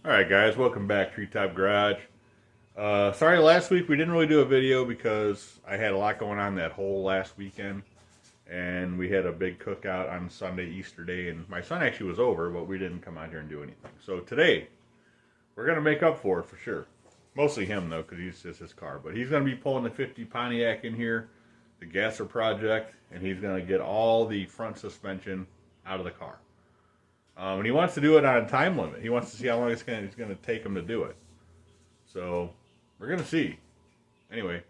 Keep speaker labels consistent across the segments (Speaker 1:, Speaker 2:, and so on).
Speaker 1: Alright guys, welcome back, Treetop Garage. Sorry last week we didn't really do a video because I had a lot going on that whole last weekend. And we had a big cookout on Sunday, Easter Day, and my son actually was over, but we didn't come out here and do anything. So today, we're going to make up for it for sure. Mostly him though, because he's just his car. But he's going to be pulling the 50 Pontiac in here, the Gasser project, and he's going to get all the front suspension out of the car. And he wants to do it on a time limit. He wants to see how long it's going to take him to do it. So, we're going to see. Anyway,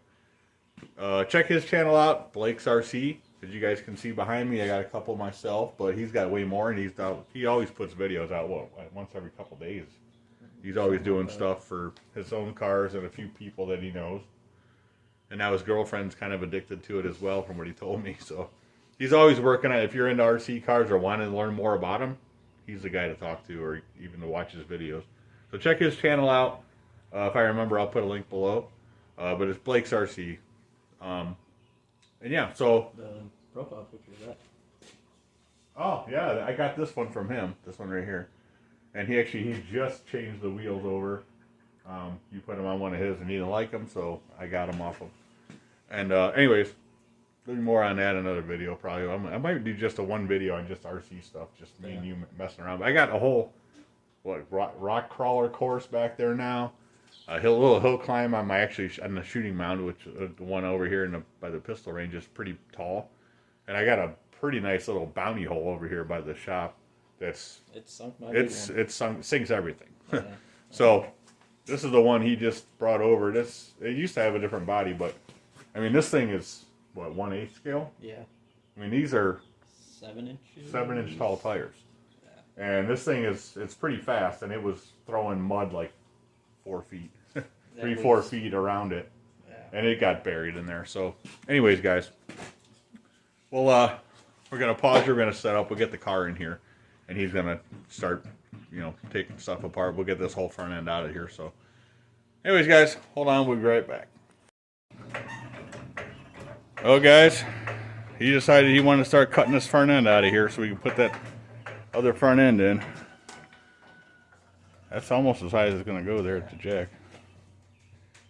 Speaker 1: check his channel out, Blake's RC. As you guys can see behind me, I got a couple myself, but he's got way more, and he always puts videos out, once every couple days. He's always doing stuff for his own cars and a few people that he knows. And now his girlfriend's kind of addicted to it as well, from what he told me. So, he's always working on it. If you're into RC cars or want to learn more about them, he's the guy to talk to, or even to watch his videos. So check his channel out. If I remember, I'll put a link below. But it's Blake's RC. And yeah, so...
Speaker 2: The profile picture of that.
Speaker 1: Oh, yeah, I got this one from him. This one right here. And he just changed the wheels over. You put them on one of his and he didn't like them, so I got them off him. And anyways, there's more on that in another video probably. I might do just a one video on just RC stuff, just me and you messing around. But I got a whole rock crawler course back there now. Little hill climb on on the shooting mound, which the one over here by the pistol range is pretty tall. And I got a pretty nice little bounty hole over here by the shop. It's
Speaker 2: sunk my big one.
Speaker 1: Sinks everything.
Speaker 2: Yeah.
Speaker 1: So this is the one he just brought over. It used to have a different body, but I mean this thing is what, 1/8 scale?
Speaker 2: Yeah.
Speaker 1: I mean these are
Speaker 2: 7 inches.
Speaker 1: 7-inch tall tires. Yeah. And this thing it's pretty fast, and it was throwing mud like 4 feet, 4 feet around it. Yeah. And it got buried in there. So anyways, guys, well, we're going to pause. We're going to set up. We'll get the car in here, and he's going to start, taking stuff apart. We'll get this whole front end out of here. So anyways, guys, hold on. We'll be right back. Oh, guys, he decided he wanted to start cutting this front end out of here so we can put that other front end in. That's almost as high as it's going to go there at the jack.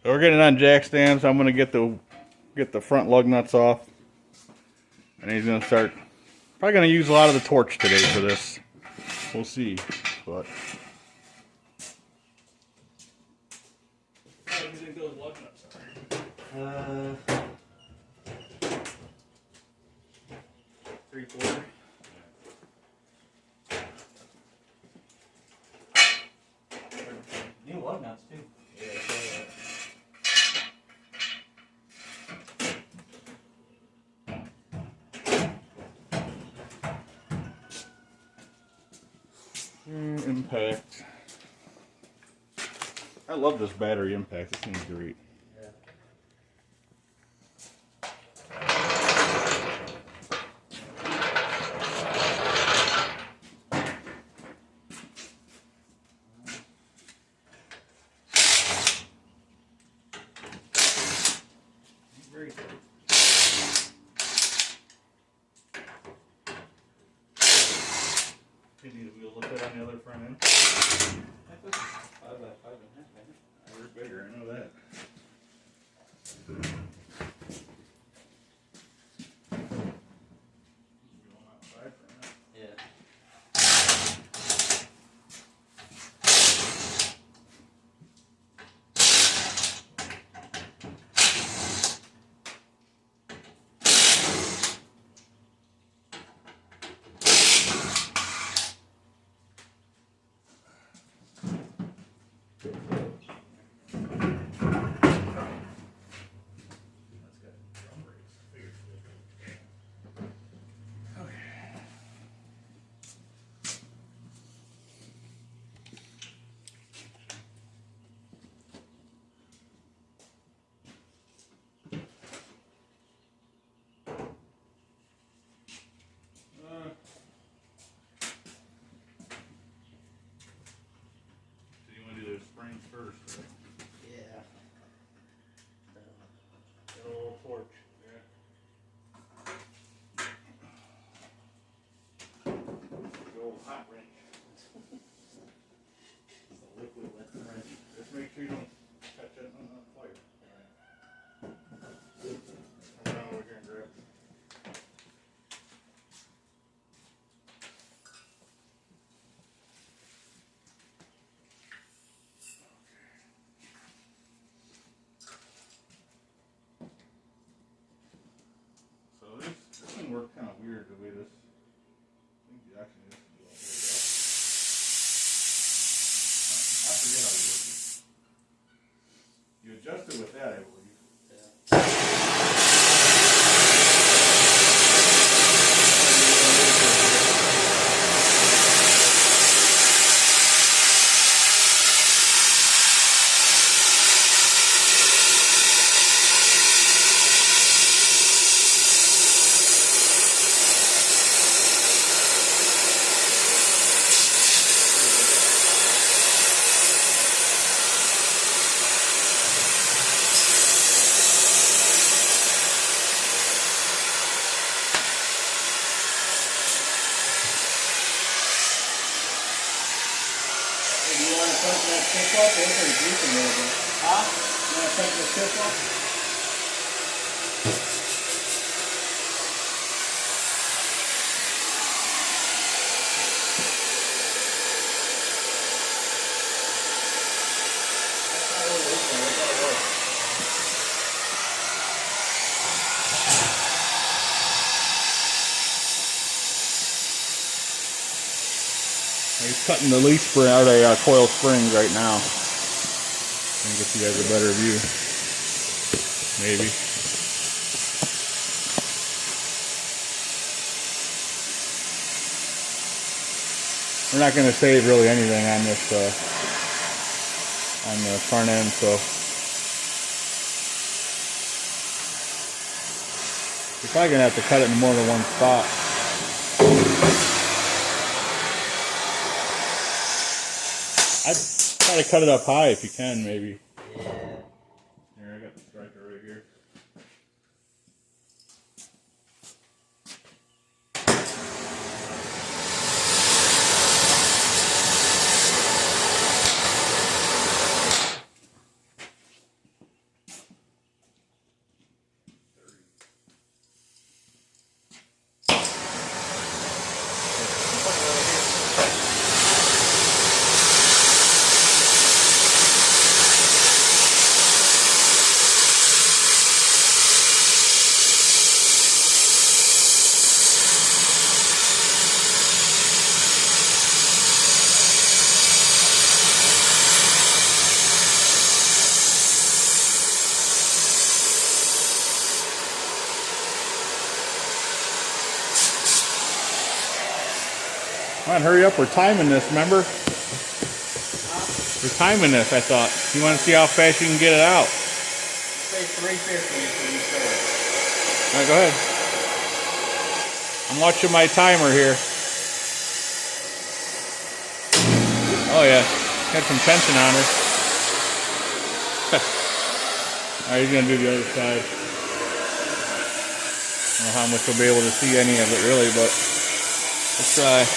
Speaker 1: So we're getting it on jack stands. I'm going to get the front lug nuts off. And he's going to start, probably going to use a lot of the torch today for this. We'll see. But how do you think those lug nuts are? 3/4.
Speaker 2: New lug nuts too.
Speaker 1: Yeah, impact. I love this battery impact. This thing's great.
Speaker 2: Yeah.
Speaker 1: Great. You need a wheel a bit on the other front end.
Speaker 2: 5x5.5.
Speaker 1: They're bigger, I know that.
Speaker 2: Yeah.
Speaker 1: Springs first, right?
Speaker 2: Yeah.
Speaker 1: Get a little torch. Yeah. The old hot wrench. The liquid sure you don't catch it on the fire. Come around over here and grab it. So this thing worked kind of weird the way this. I think you actually just do all the way up. I forget how you do it. You adjust it with that, I believe.
Speaker 2: Do you want to put that tip up? It's pretty deep a little bit. Huh? You want to take the tip up?
Speaker 1: He's cutting the leaf spring, or the coil springs right now. Can get you guys a better view. Maybe. We're not going to save really anything on this, on the front end, so. You're probably going to have to cut it in more than one spot. I'd try to cut it up high if you can, maybe.
Speaker 2: Yeah.
Speaker 1: Here, I got the striker right here. Come on, hurry up. We're timing this, remember? We're timing this, I thought. You want to see how fast you can get it out?
Speaker 2: Say 350 until you start.
Speaker 1: All right, go ahead. I'm watching my timer here. Oh, yeah. Got some tension on her. All right, he's going to do the other side. I don't know how much we'll be able to see any of it, really, but let's try.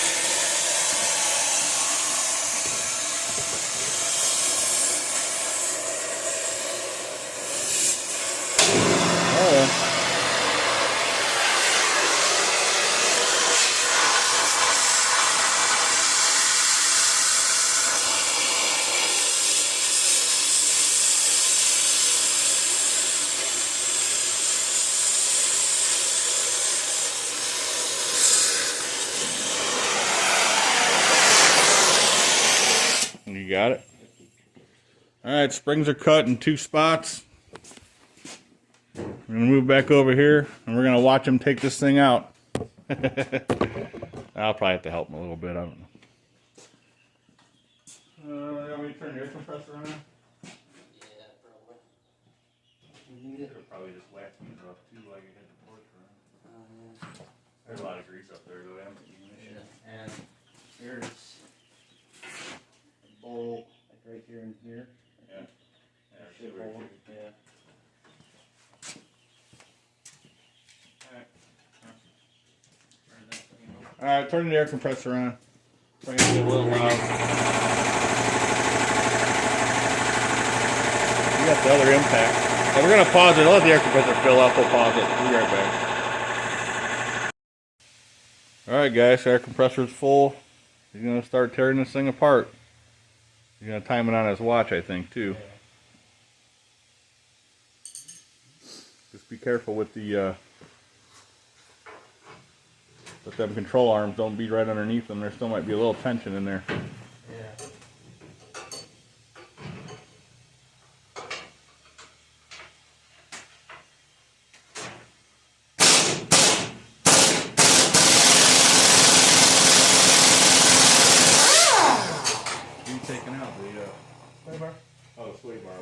Speaker 1: You got it? Alright, springs are cut in 2 spots. We're going to move back over here and we're going to watch him take this thing out. I'll probably have to help him a little bit, I don't know. You want me to turn the air compressor on?
Speaker 2: Yeah, probably. You need it?
Speaker 1: It'll probably just whack these up too while you hit the torch around.
Speaker 2: Yeah.
Speaker 1: There's a lot of grease up there though, I haven't seen this yet.
Speaker 2: And here's a bowl, like right here and here.
Speaker 1: Yeah. Yeah,
Speaker 2: Shit
Speaker 1: see where
Speaker 2: hole.
Speaker 1: it is.
Speaker 2: Yeah.
Speaker 1: Alright, turn the air compressor on. Bring it a little loud. We got the other impact. And we're gonna pause it. Let the air compressor fill up. We'll pause it. We'll be right back. All right, guys. Air compressor's full. He's gonna start tearing this thing apart. He's gonna time it on his watch, I think, too. Just be careful with the with them control arms. Don't be right underneath them. There still might be a little tension in there.
Speaker 2: Yeah.
Speaker 1: What are you taking out? The
Speaker 2: Sway bar?
Speaker 1: oh, the sway bar.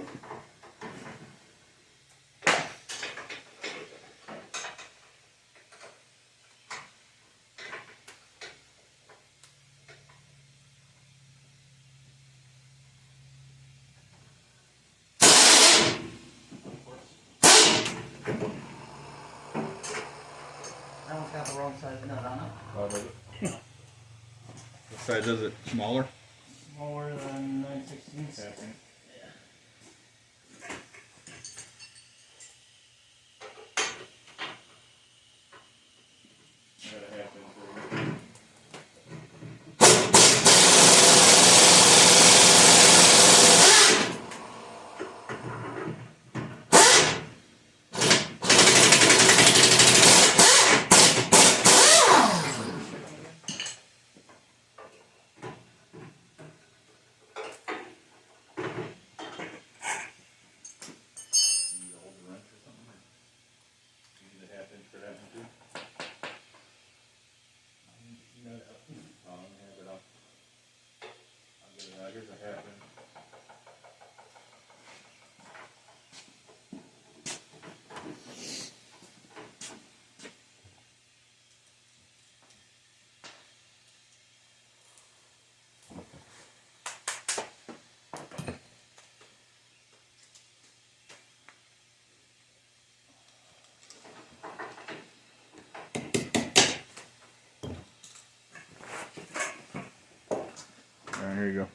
Speaker 2: That one's got the wrong size nut on it.
Speaker 1: Oh, does it? What size is it? Smaller?
Speaker 2: Smaller than 9/16.
Speaker 1: Yeah. Here's a half inch. All right, here you go.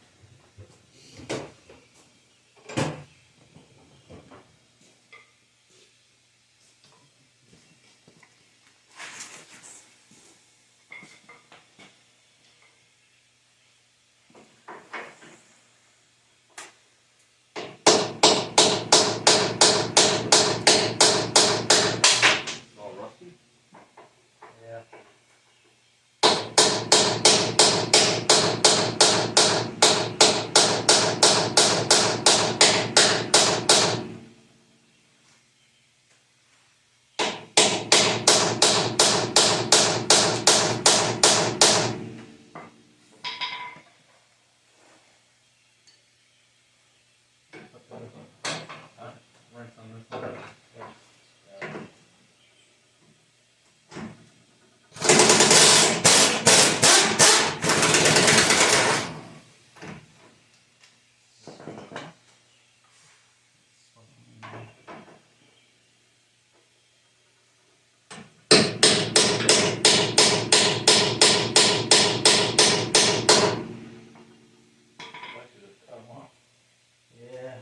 Speaker 1: All rusty?
Speaker 2: Yeah. Right on this one. Yeah.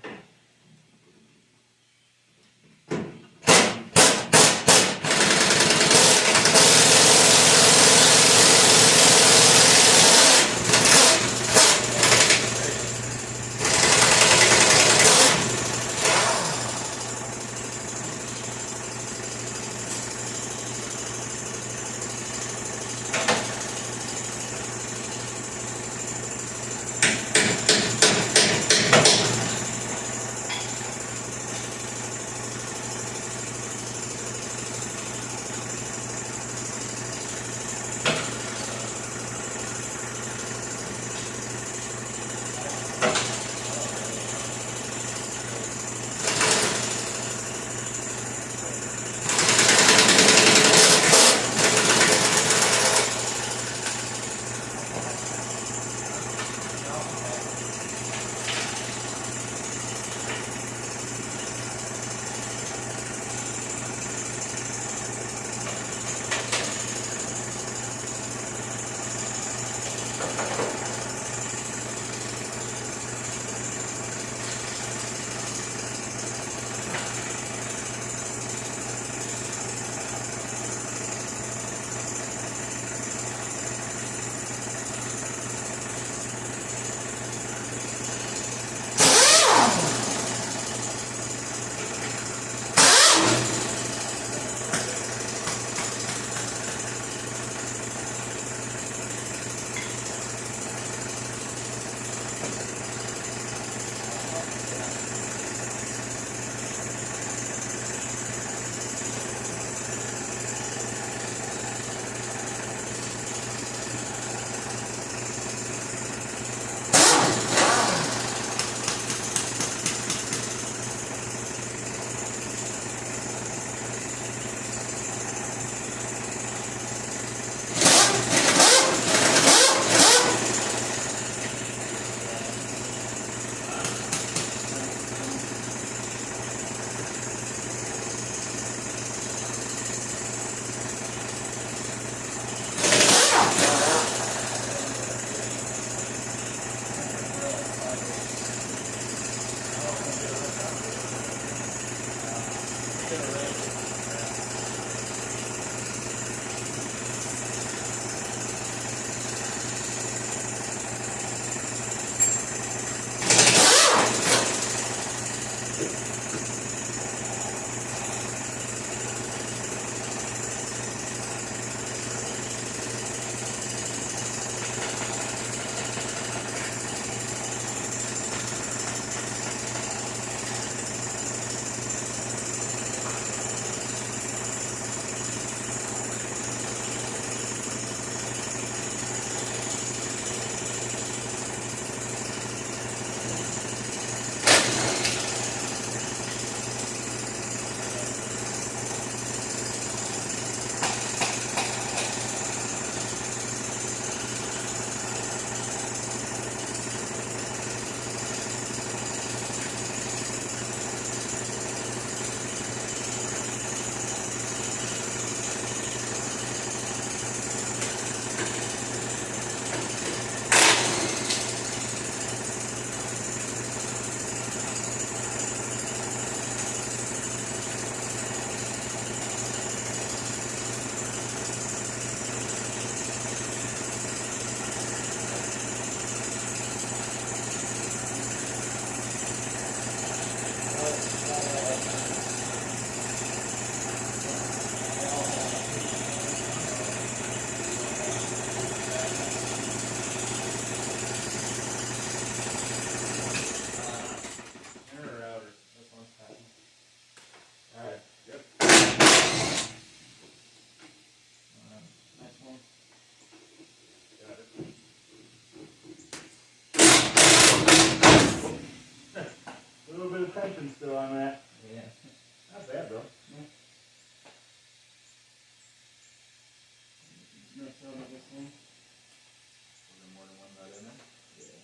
Speaker 2: Mm-hmm.
Speaker 1: Was there more than one nut in there?
Speaker 2: Yeah.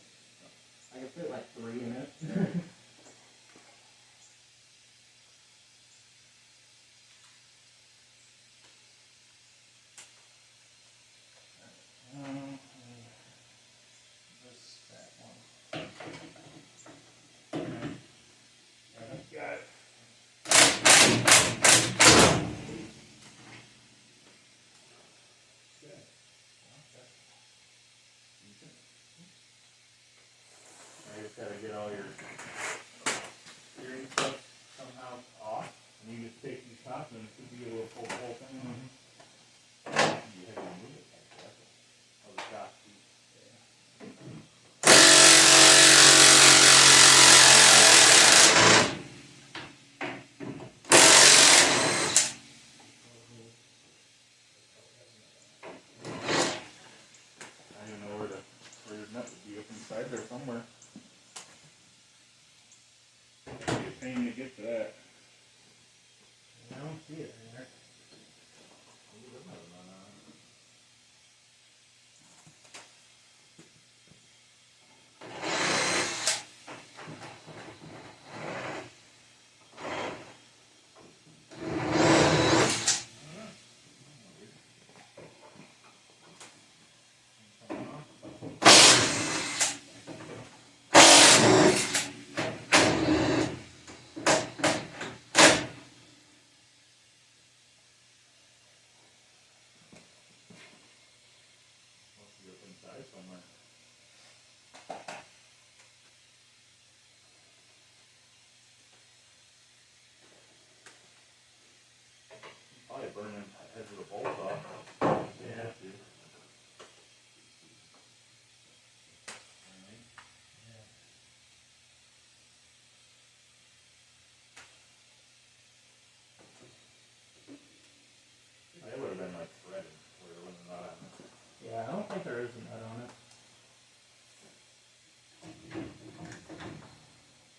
Speaker 2: I can fit like 3 in it. That one.
Speaker 1: Got it. I just gotta get all your steering stuff somehow off, and you just take these tops and it should be a little full thing.
Speaker 2: Mm-hmm.
Speaker 1: You have to move it like that. Oh, the shock too. I don't even know where your nut would be up inside there somewhere. It'd be a pain to get to that.
Speaker 2: I don't see it in there.
Speaker 1: Somewhere. Probably burning heads of the bolts off.
Speaker 2: Yeah.
Speaker 1: It would have been like threaded where there wasn't a nut on it.
Speaker 2: Yeah, I don't think there is a nut on it.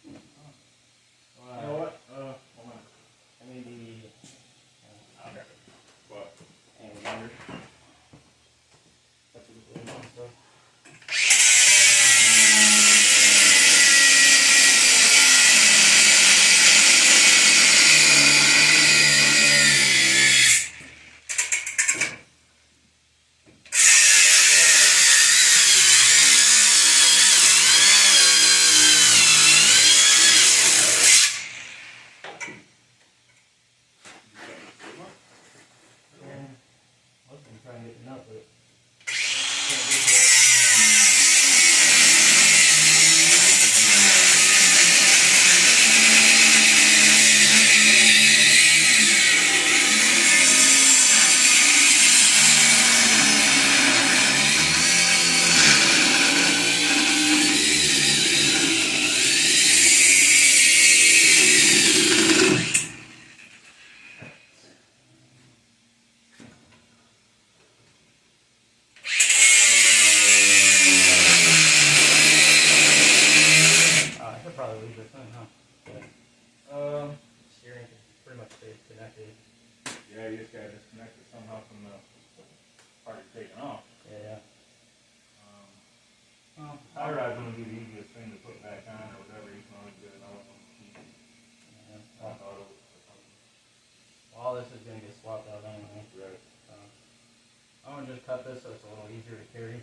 Speaker 1: You know what? Hold on.
Speaker 2: I mean
Speaker 1: Okay. What?
Speaker 2: and under. That's what the blue stuff. Try and get the nut, but can't do that. I could probably leave this in, huh? Steering pretty much stays connected.
Speaker 1: Yeah, you just gotta disconnect it somehow from the part you're taking off.
Speaker 2: Yeah.
Speaker 1: Power drive wouldn't be the easiest thing to put back on or whatever. You can always get another one cheap. Auto or something.
Speaker 2: All this is going to get swapped out anyway.
Speaker 1: Right.
Speaker 2: I'm going to just cut this so it's a little easier to carry.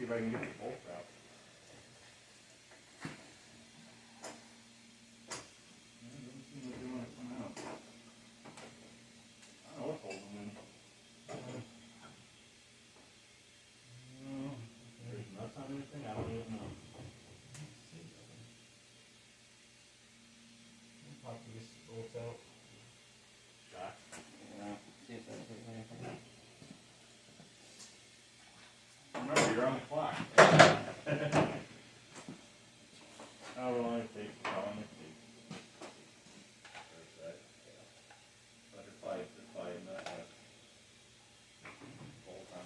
Speaker 1: see if I can get the bolts out. It doesn't seem like they want to come out. I don't know what's holding them in. There's nuts on anything? I don't even know.
Speaker 3: Pop these bolts out.
Speaker 1: Shot.
Speaker 2: Yeah. See if that's anything.
Speaker 1: Remember, you're on the clock. How long it takes? How long it takes? There's that. Butterfly, nut, bolt on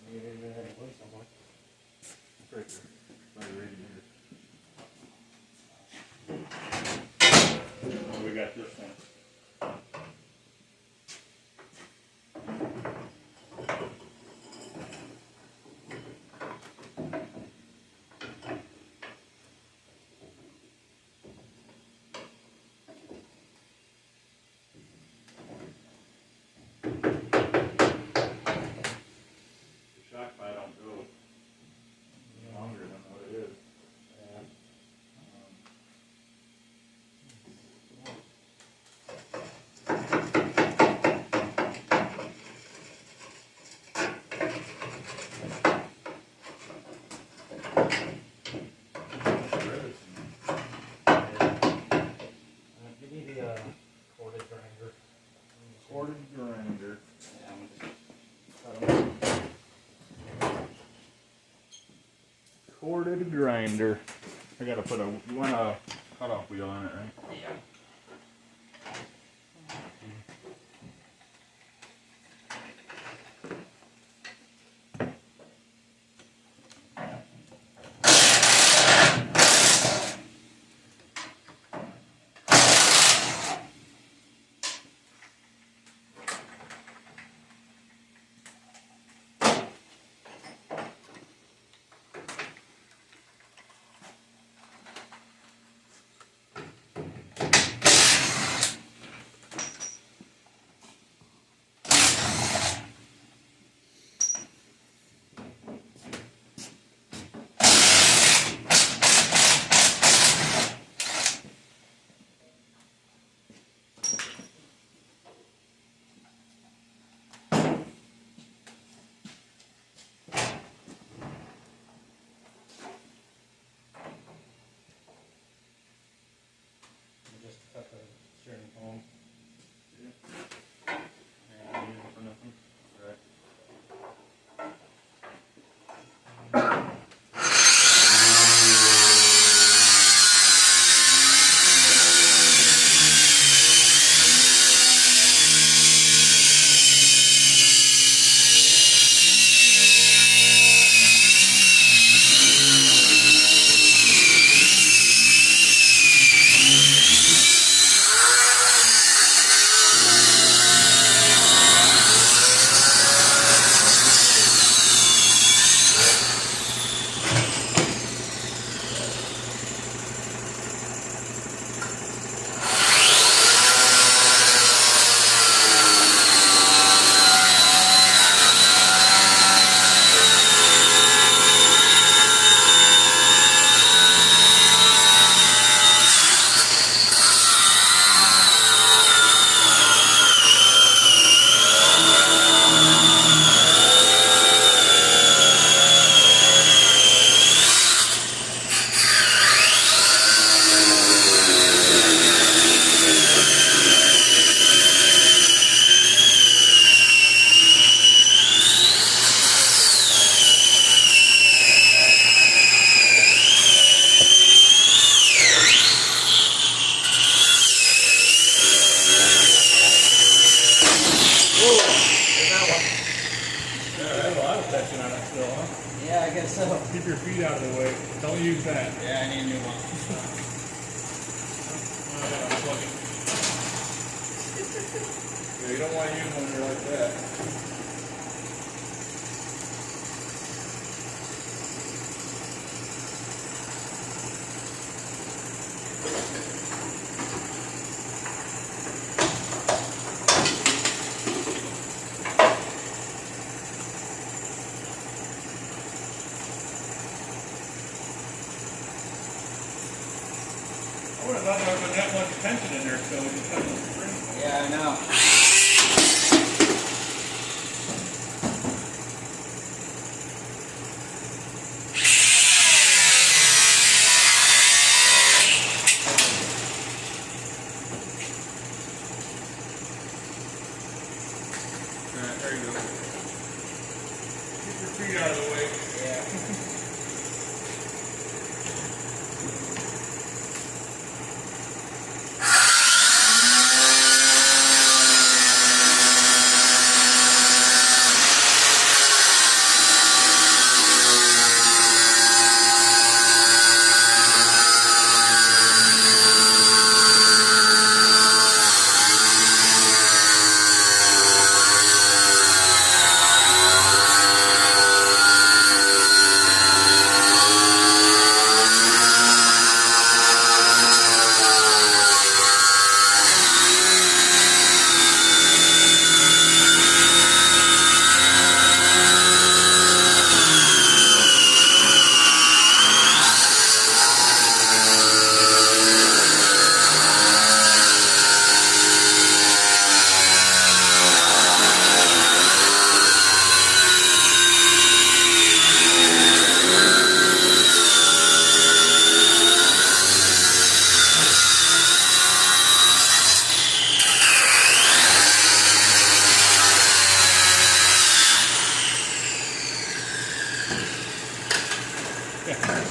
Speaker 2: Maybe they're in place somewhere.
Speaker 1: It's right there. By the radiator. Oh, we got this one. Shocked if I don't go longer than what it is.
Speaker 2: Yeah. Give me the corded grinder.
Speaker 1: Corded grinder.
Speaker 2: Yeah, I'm just
Speaker 1: Cut 'em up. Corded grinder. I gotta put you want a cutoff wheel on it, right?
Speaker 2: yeah.
Speaker 1: section on it still, huh?
Speaker 2: Yeah, I guess so.
Speaker 1: Keep your feet out of the way. Don't use that.
Speaker 2: Yeah, I need a new one.
Speaker 1: Unplug it. Yeah, you don't want to use one when you're like that. I would have thought there would have been that much tension in there still. We just had the spring.
Speaker 2: Yeah, I know.
Speaker 1: Alright, there you go. Keep your feet out of the way.
Speaker 2: Yeah.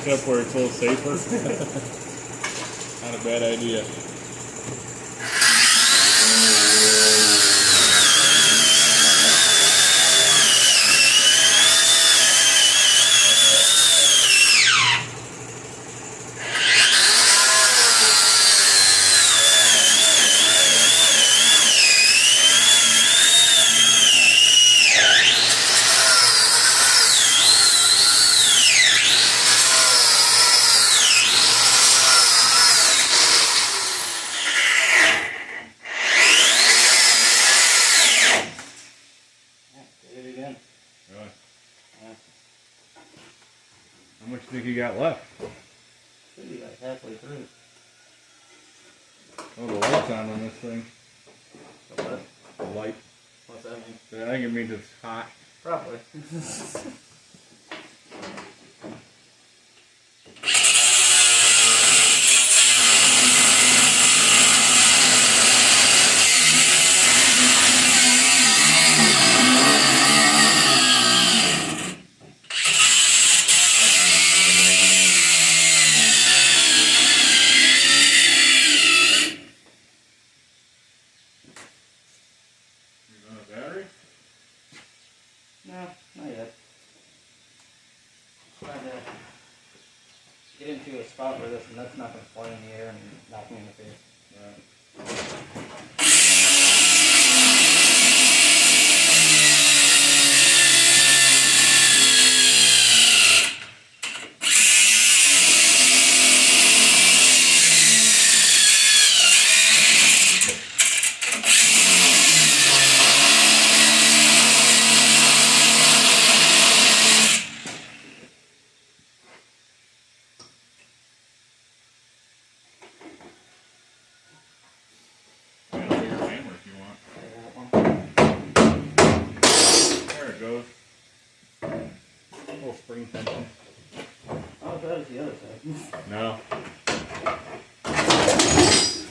Speaker 1: Up where it's a little safer. Not a bad idea. How much do you think you got left?
Speaker 2: Should be like halfway through.
Speaker 1: Oh, the light's on this thing.
Speaker 2: What?
Speaker 1: The light.
Speaker 2: What's that mean?
Speaker 1: I think it means it's hot.
Speaker 2: Probably.
Speaker 1: Battery?
Speaker 2: No, not yet. Trying to get into a spot where this nut's not going to fly in the air and knock me in the face.
Speaker 1: Spring tension.
Speaker 2: Oh, that is the other side.
Speaker 1: No.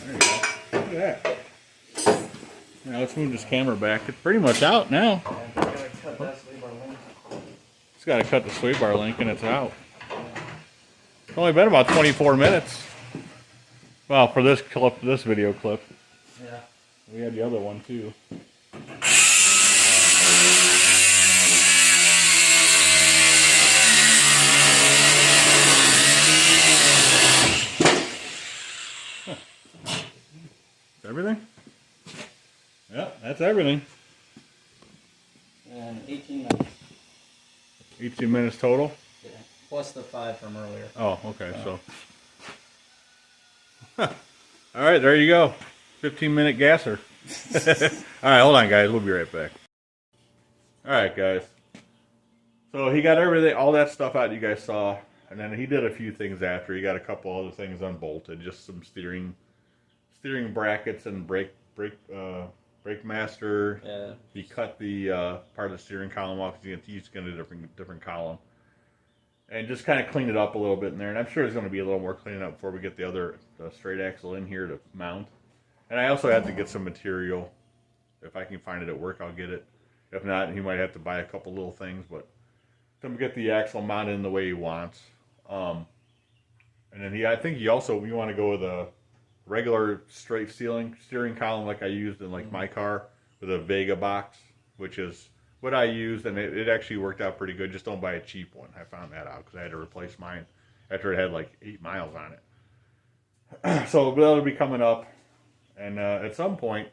Speaker 1: There you go. Look at that. Now let's move this camera back. It's pretty much out now.
Speaker 2: Yeah, gotta cut that sway bar link.
Speaker 1: It's got to cut the sway bar link and it's out. It's only been about 24 minutes. Well, for this clip, this video clip.
Speaker 2: Yeah.
Speaker 1: We had the other one too. Yep, that's everything.
Speaker 2: And 18 minutes.
Speaker 1: 18 minutes total.
Speaker 2: Yeah. Plus the 5 from earlier.
Speaker 1: Oh, okay. So, all right, there you go. 15-minute gasser. All right, hold on, guys. We'll be right back. All right, guys. So he got everything, all that stuff out you guys saw, and then he did a few things after. He got a couple other things unbolted, just some steering brackets and brake master.
Speaker 2: Yeah.
Speaker 1: He cut the part of the steering column off because he's going to do a different column, and just kind of cleaned it up a little bit in there. And I'm sure there's going to be a little more cleaning up before we get the straight axle in here to mount. And I also have to get some material. If I can find it at work, I'll get it. If not, he might have to buy a couple little things, but to get the axle mounted in the way he wants. And then I think you want to go with a regular straight steering column like I used in my car with a Vega box, which is what I used, and it actually worked out pretty good. Just don't buy a cheap one. I found that out because I had to replace mine after it had like 8 miles on it. So that'll be coming up, and at some point,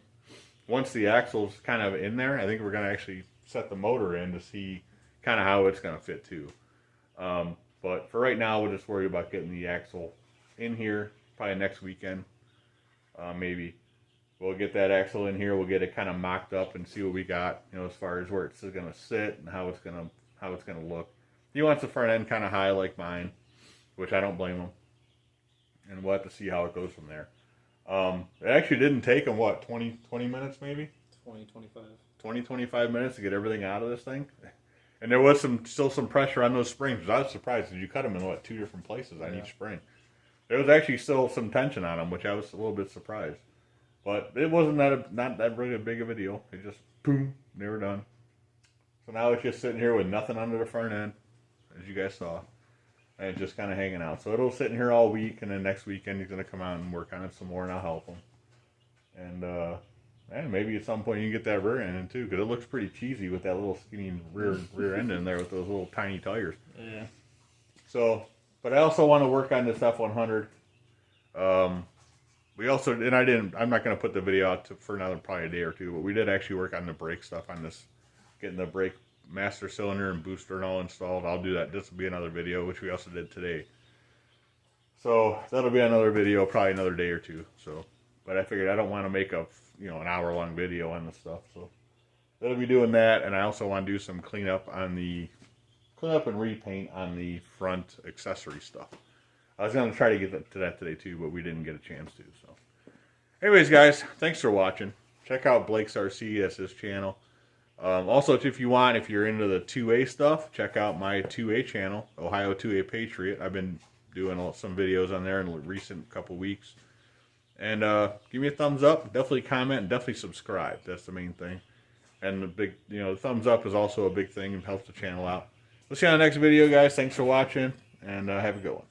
Speaker 1: once the axle's kind of in there, I think we're going to actually set the motor in to see kind of how it's going to fit too. But for right now, we'll just worry about getting the axle in here probably next weekend. Maybe we'll get that axle in here. We'll get it kind of mocked up and see what we got, as far as where it's going to sit and how it's going to look. He wants the front end kind of high like mine, which I don't blame him. And we'll have to see how it goes from there. It actually didn't take him, 20 minutes maybe? 25 minutes to get everything out of this thing. And there was still some pressure on those springs. I was surprised because you cut them in 2 different places on each spring. There was actually still some tension on them, which I was a little bit surprised. But it wasn't not that really big of a deal. It just, boom, they were done. So now it's just sitting here with nothing under the front end, as you guys saw. And it's just kind of hanging out. So it'll sit in here all week, and then next weekend he's going to come out and work on it some more, and I'll help him. And maybe at some point you can get that rear end in too, because it looks pretty cheesy with that little skinny rear end in there with those little tiny tires.
Speaker 2: Yeah.
Speaker 1: So, but I also want to work on this F100. We also, and I'm not going to put the video out for another probably a day or two, but we did actually work on the brake stuff on this, getting the brake master cylinder and booster and all installed. I'll do that. This will be another video, which we also did today. So that'll be another video, probably another day or two. So, but I figured I don't want to make an hour-long video on this stuff. So that'll be doing that, and I also want to do some cleanup and repaint on the front accessory stuff. I was going to try to get to that today too, but we didn't get a chance to. So, anyways, guys, thanks for watching. Check out Blake's RC. That's his channel. Also, if you're into the 2A stuff, check out my 2A channel, Ohio 2A Patriot. I've been doing some videos on there in the recent couple weeks. And give me a thumbs up. Definitely comment and definitely subscribe. That's the main thing. And the thumbs up is also a big thing and helps the channel out. We'll see you on the next video, guys. Thanks for watching, and have a good one.